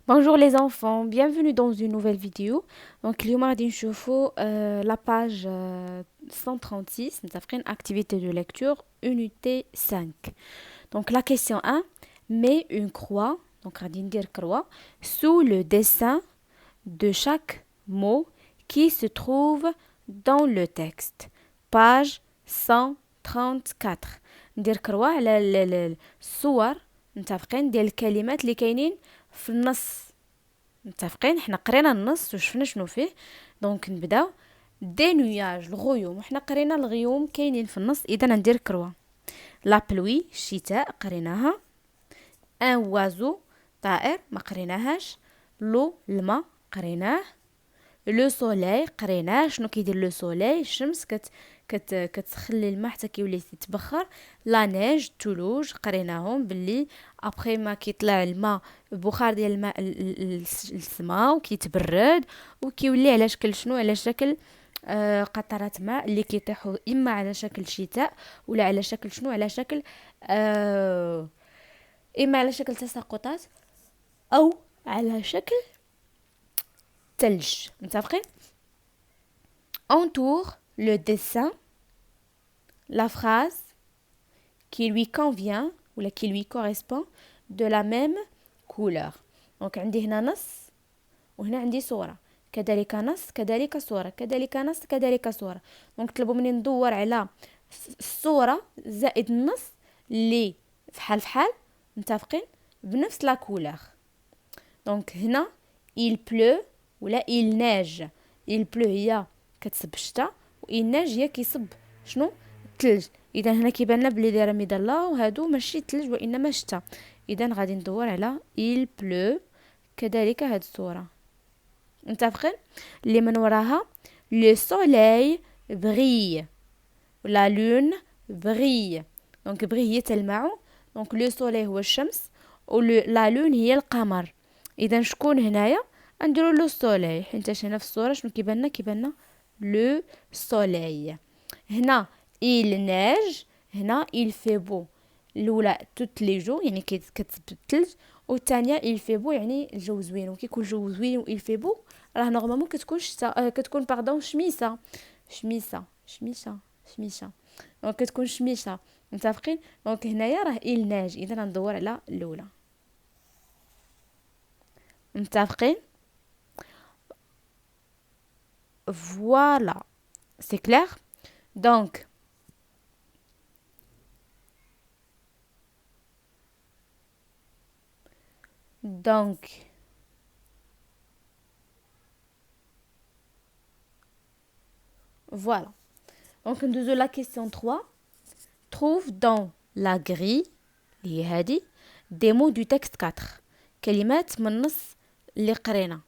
Bonjour les enfants, bienvenue dans une nouvelle vidéo. Donc, اليوم غادي نشوفوا la page 136. Nous avons une activité de lecture, unité 5. Donc, la question 1, mets une croix, donc غادي ندير croix, sous le dessin de chaque mot qui se trouve dans le texte. Page 134. ندير كروة على الصور متفقين ديال الكلمات اللي كاينين في النص. متفقين حنا قرينا النص وشفنا شنو فيه. دونك نبداو دي نياج الغيوم وحنا قرينا الغيوم كاينين في النص. اذا ندير كروة. لا بلوي الشتاء قريناها. ان وازو طائر ما قريناهاش. لو الماء قريناه. لو سولاي قريناه. شنو كيدير لو سولاي؟ الشمس كتخلي الماء حتى كيولي يتبخر. لا نيج الثلوج قريناهم باللي ابخي ما كيطلع الماء البخار ديال الماء للسما وكيتبرد وكيولي على شكل شنو؟ على شكل قطرات ماء اللي كيطيحوا اما على شكل شتاء ولا على شكل شنو؟ على شكل اما على شكل تساقطات او على شكل ثلج. متفقين؟ entoure le dessin la phrase qui lui convient ou qui lui correspond de la même couleur. Donc عندي هنا نص وهنا عندي صورة، كذلك نص كذلك صورة، كذلك نص كذلك صورة. دونك طلبوا مني ندور على الصورة زائد النص اللي فحال فحال متفقين بنفس لا كولور. دونك هنا il pleut ولا il neige. il pleut هي كتصب الشتا و il neige هي كيصب شنو؟ الثلج. اذا هنا كيبان لنا بلي دايره مظله وهادو ماشي الثلج وانما الشتا. اذا غادي ندور على il pleut كذلك هاد الصوره. متفقين؟ اللي من وراها le soleil brille la lune brille. دونك brille هي تلمع. دونك le soleil هو الشمس و la lune هي القمر. اذا شكون هنايا؟ نديرو لو سوليي حيت هنا في الصوره شنو كيبان لنا؟ كيبان لنا لو سوليي. هنا il neige هنا il fait beau. الاولى toutes les jours يعني كتسب الثلج والثانيه il fait beau يعني الجو زوين. وكيكون الجو زوين و il fait beau راه نورمالمون كتكون شتا كتكون باردون شميسه شميسه شميشه شميشه. دونك كتكون شميشه. متفقين؟ دونك هنايا راه il neige. اذا ندور على الاولى. متفقين؟ Voilà. C'est clair? Donc, donc, voilà. Donc, nous avons la question 3. Trouve dans la grille اللي هي هادي des mots du texte 4. كلمات من نص اللي قرينا.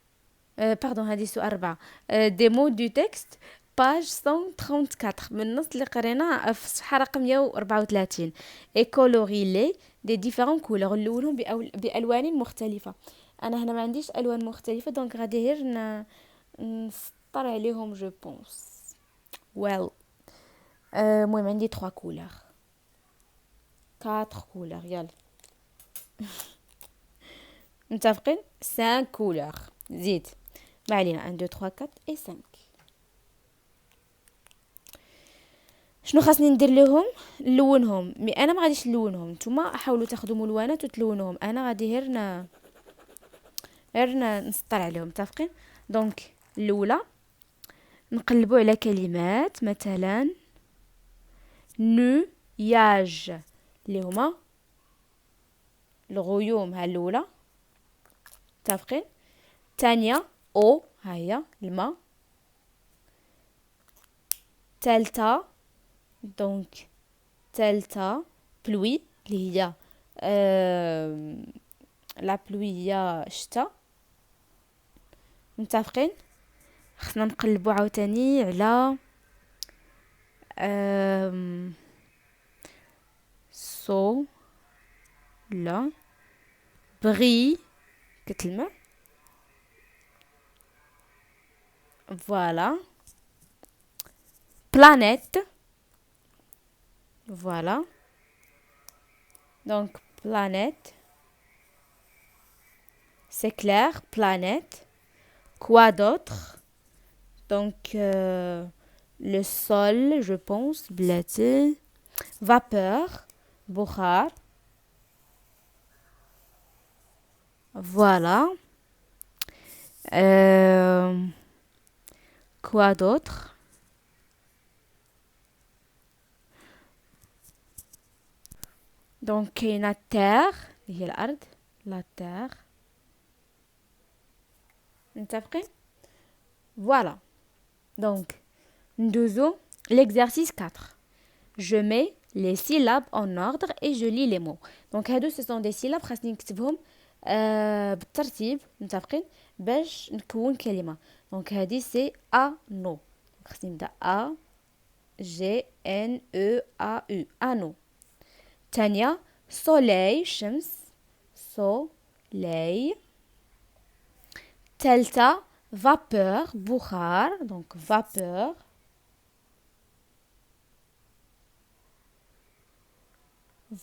باردون هادي سؤال 4. des mots du texte page 134 من النص اللي قرينا في الصفحة رقم 134. et colorie les des différents couleurs. نلونهم بألوان مختلفة. أنا هنا ما عنديش ألوان مختلفة دونك غادي غير نسطر عليهم جو بونس. well المهم عندي 3 couleurs 4 couleurs يلا. متفقين؟ 5 couleurs زيد ما علينا 1 2 3 4 et 5. شنو خاصني ندير لهم؟ نلونهم. مي انا ما غاديش نلونهم. نتوما حاولوا تاخذوا ملونات وتلونوهم. انا غادي غير نسطر عليهم. متفقين؟ دونك الاولى نقلبوا على كلمات مثلا نياج اللي هما الغيوم. ها الاولى. متفقين؟ الثانيه او ها هي الماء. ثالثه دونك ثالثه بلوي اللي هي لا بلوي هي شتا. متفقين؟ خصنا نقلبوا عاوتاني على سو لا بغي كتلمع. فوالا planète. Voilà. Donc, planète. c'est clair. Planète. Quoi d'autre? Donc, le sol, je pense. بلاتي. Vapeur. بخار. Voilà. Quoi d'autre? Donc, كاينة terre. هي الأرض. La terre. متفقين؟ Voilà. Donc, ندوزو l'exercice 4. Je mets les syllabes en ordre et je lis les mots. Donc, هادو ce sont des syllabes خاصني نكتبهم بالترتيب متفقين باش نكون كلمة. Donc, هادي c'est anneau. خاصني نبدا A G N E A U anneau. تانية soleil شمس soleil. تالتة vapeur بخار donc vapeur.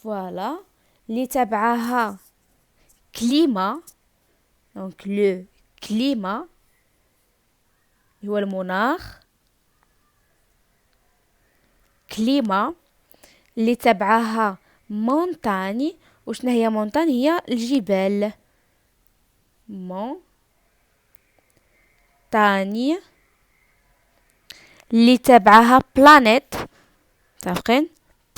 Voilà. اللي تبعها climat donc le climat هو المناخ climat. اللي تبعها montagne وشنا هي montagne هي الجبال montagne. اللي تبعها planète متفقين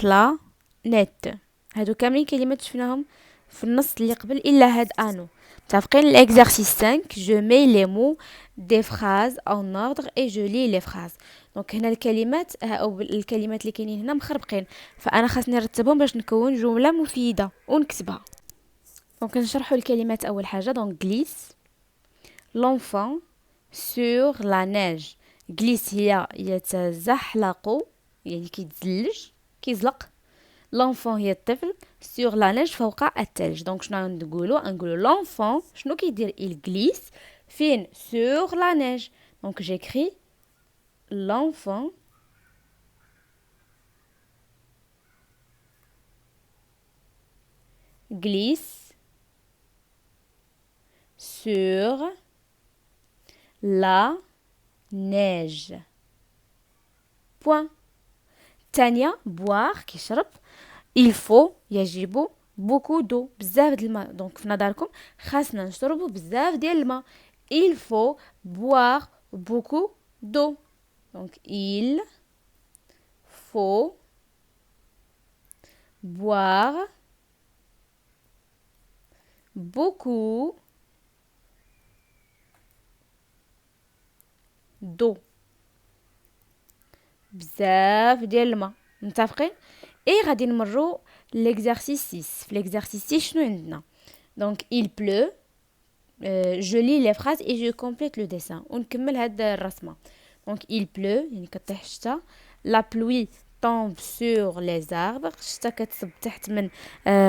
planète. هادو كاملين كلمات شفناهم في النص اللي قبل الا هاد انو متفقين. l'exercice 5 je mets les mots des phrases en ordre et je lis les phrases. دونك هنا الكلمات او الكلمات اللي كاينين هنا مخربقين فانا خاصني نرتبهم باش نكون جمله مفيده ونكتبها. دونك نشرحوا الكلمات اول حاجه. دونك glisse l'enfant sur la neige. glisse هي يتزحلق يعني كيتزلج كيزلق. l'enfant هي الطفل sur la neige فوق الثلج. دونك شنو نقولوا l'enfant شنو كيدير il glisse فين sur la neige. دونك j'écris l'enfant glisse sur la neige. point. تانية boire كيشرب il faut يجب beaucoup d'eau بزاف د الماء. دونك في نظركم خاصنا نشربوا بزاف ديال الماء il faut boire beaucoup d'eau. donc il faut boire beaucoup d'eau بزاف ديال الماء متفقين. اي غادي نمروا l'exercice 6. في l'exercice 6 شنو عندنا؟ donc il pleut je lis les phrases et je complète le dessin ونكمل هاد الرسمه. donc il pleut يعني كطيح الشتا. la pluie tombe sur les arbres الشتا كتصب تحت من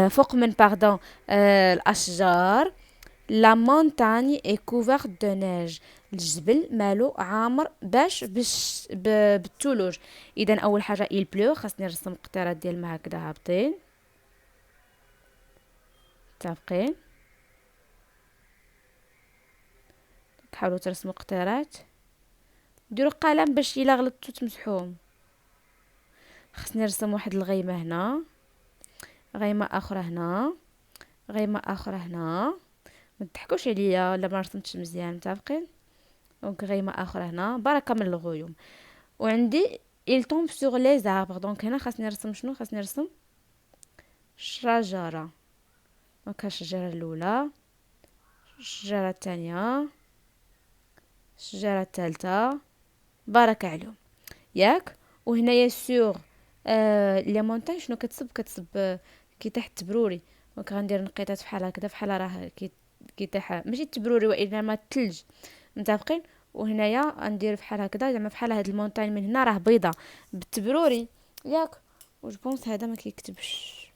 فوق من باردون الاشجار. la montagne est couverte de neige الجبل مالو عامر بالثلوج. اذا اول حاجه il pleut خاصني نرسم قطرات ديال الماء هكذا هابطين متفقين. تحاولوا ترسموا قطرات ديروا قلم باش الا غلطتوا تمسحوهم. خاصني نرسم واحد الغيمه هنا غيمه اخرى هنا غيمه اخرى هنا. ما تضحكوش عليا الا ما رسمتش مزيان متفقين. دونك غيمه اخرى هنا بركه من الغيوم. وعندي il tombe sur les arbres. دونك هنا خاصني نرسم شنو خاصني نرسم شجره. دونك الشجره الاولى الشجره الثانيه الشجره الثالثه بارك عليهم ياك. وهنايا سور لي مونطاج شنو كتصب كي تحت التبروري. دونك غندير نقيطات بحال هكذا بحال راه كي تحت ماشي التبروري وانما الثلج متفقين. وهنايا غندير بحال هكذا زعما بحال هاد المونطاج من هنا راه بيضه بالتبروري ياك. و جوبونس هذا ما كيكتبش.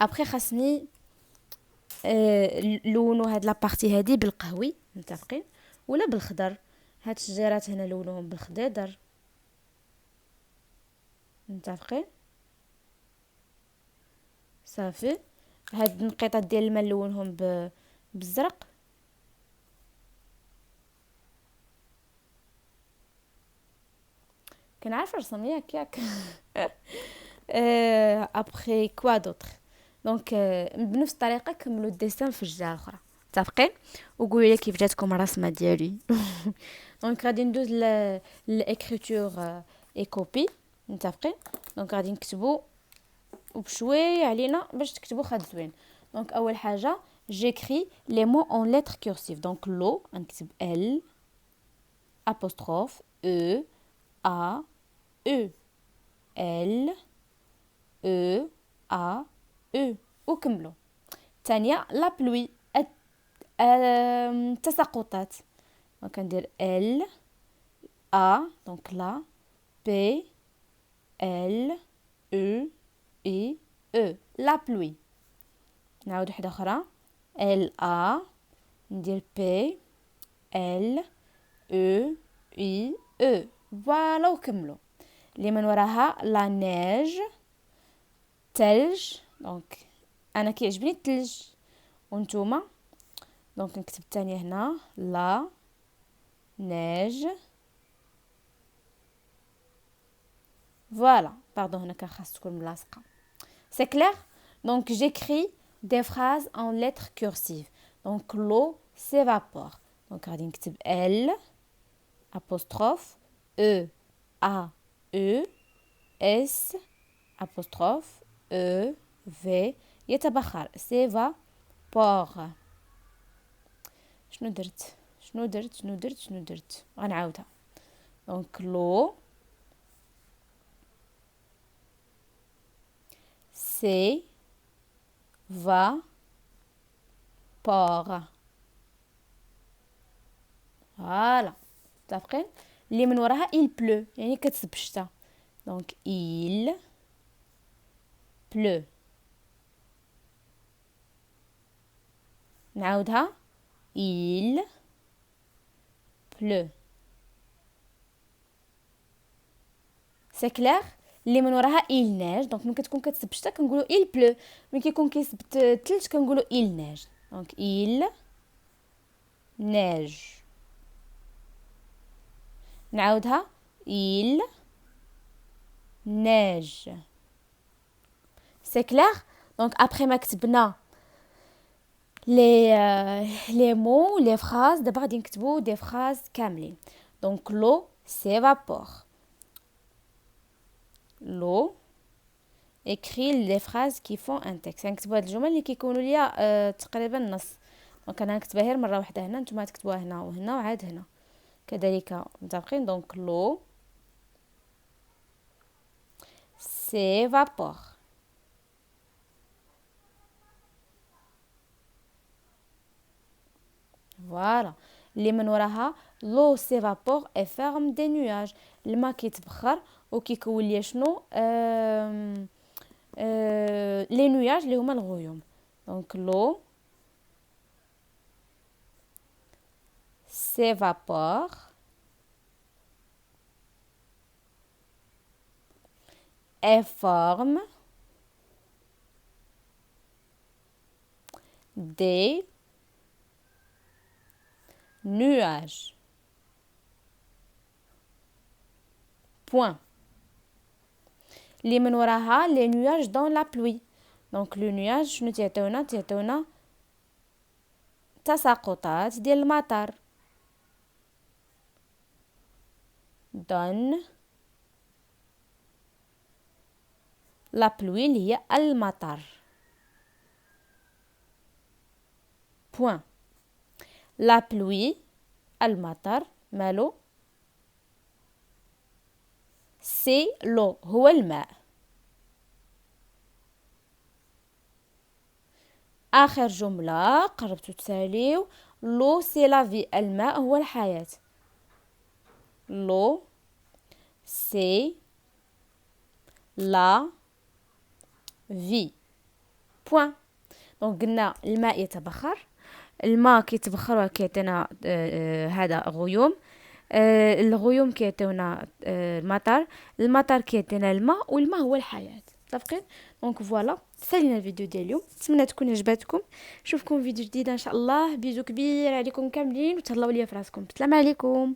ابري خاصني لونو هاد لابارتي هادي بالقهوي متفقين ولا بالخضر. هاد الشجيرات هنا لونوهم بالخضر متفقين صافي. هاد النقيطات ديال الماء نلونهم بالزرق. كنعرف نرسم ياك ابخي كوا دوطخ. دونك بنفس الطريقه كملوا الديسان في الجهه الاخرى. متفقين؟ وقولوا لي كيف جاتكم الرسمه ديالي. دونك غادي ندوز لاكريتور اي كوبي. متفقين؟ دونك غادي نكتبوا وبشوي علينا باش تكتبوا خط زوين. دونك اول حاجه j'écris les mots en lettres cursives. donc لو نكتب L apostrophe E A E L E A E وكملوا. ثانية لا بلوي التساقطات. دونك ندير L A دونك لا P L E I E لا بلوي. نعاود وحده اخرى L A ندير P L E I E فوالا وكملوا. اللي من وراها لا نيج تلج. دونك انا كيعجبني الثلج وانتوما. دونك نكتب الثانيه هنا لا نيج فوالا. باردون هنا كان خاص تكون ملاصقه. سي كلير. دونك j'écris des phrases en lettres cursives. donc l'eau s'évapore. donc غادي نكتب L apostrophe E A E S apostrophe E V يتبخر s'évapore. شنو درت غنعاودها. donc l'eau s'évapore. فوالا. متفقين؟ اللي من وراها il pleut يعني كتصب الشتا. donc il pleut. نعاودها il pleut. سي كلير. اللي من وراها il neige. دونك ملي كتكون كتصب الشتا كنقولوا il pleut. ملي كيكون كيصب الثلج كنقولوا il neige. دونك il neige. نعاودها il neige. سي كلير. دونك ابري ما كتبنا لي مو لي فراز دابا غادي نكتبوا دي فراز كاملين. دونك لو s'évapore. l'eau écrit les phrases qui font un texte. نكتبوا هاد الجمل اللي كيكونوا ليا تقريبا نص. دونك انا نكتبها غير مره واحده هنا نتوما تكتبوها هنا وهنا وعاد هنا كذلك. متفقين؟ دونك l'eau s'évapore. فوالا. اللي من وراها l'eau s'évapore et forme des nuages. الماء كيتبخر وكيكون ليا شنو لي نوياج اللي هما الغيوم. دونك l'eau s'évapore et forme des nuages. point. اللي من وراها les nuages dans la pluie. donc le nuage شنو تيعطيونا تساقطات ديال المطر. donne la pluie اللي هي المطر. point. la pluie المطر مالو سي لو هو الماء. آخر جملة قربتوا تساليو لو سي لا في الماء هو الحياة. لو سي لا في بوين. دونك قلنا الماء يتبخر. الماء كيتبخر وكيعطينا هذا غيوم. الغيوم كيعطيونا المطر. المطر كيعطينا الماء والماء هو الحياة. متفقين؟ دونك فوالا، سالينا الفيديو ديال اليوم، نتمنى تكون عجباتكم. نشوفكم في فيديو جديد ان شاء الله. بيزو كبير عليكم كاملين، وتهلاو ليا في راسكم. السلام عليكم.